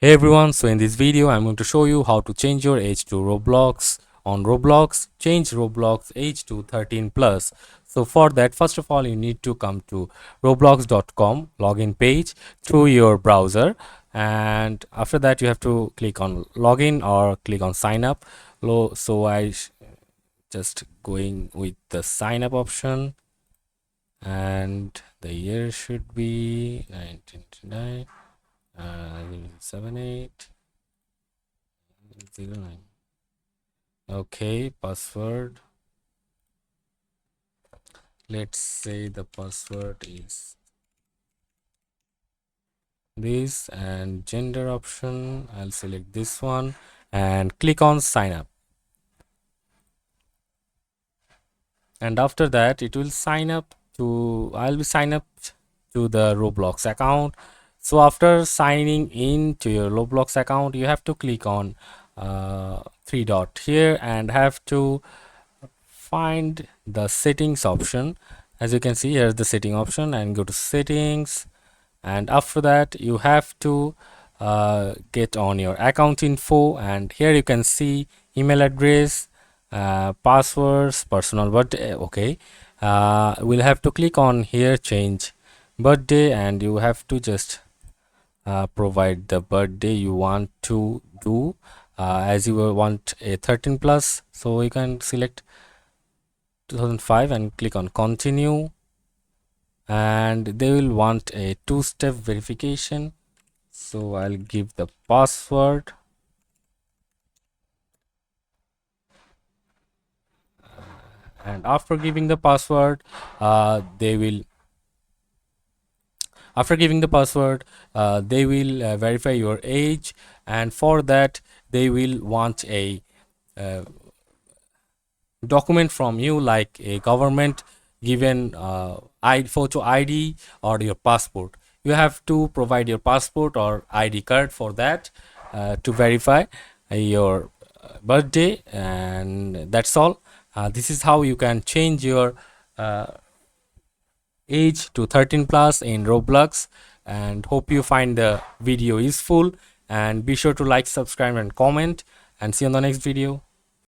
Hey everyone, so in this video I'm going to show you how to change your age to Roblox. On Roblox, change Roblox age to 13 plus. So for that, first of all, you need to come to roblox.com login page through your browser, and after that you have to click on login or click on sign up. So just going with the sign up option, and the year should be 1999 78 09. Okay, password. Let's say the password is this, and gender option, I'll select this one and click on sign up. And after that, it will sign up to, I'll be sign up to the Roblox account. So after signing in to your Roblox account, you have to click on three dot here and have to find the settings option. As you can see, here's the setting option, and go to settings, and after that you have to get on your account info, and here you can see email address, passwords, personal birthday. Okay, we'll have to click on here change birthday, and you have to just provide the birthday you want to do, as you will want a 13 plus, so you can select 2005 and click on continue, and they will want a two-step verification, so I'll give the password, and after giving the password they will verify your age, and for that they will want a uh, document from you, like a government given photo ID or your passport. You have to provide your passport or ID card for that, to verify your birthday, and that's all. This is how you can change your age to 13 plus in Roblox, and hope you find the video useful, and be sure to like, subscribe and comment, and see you on the next video.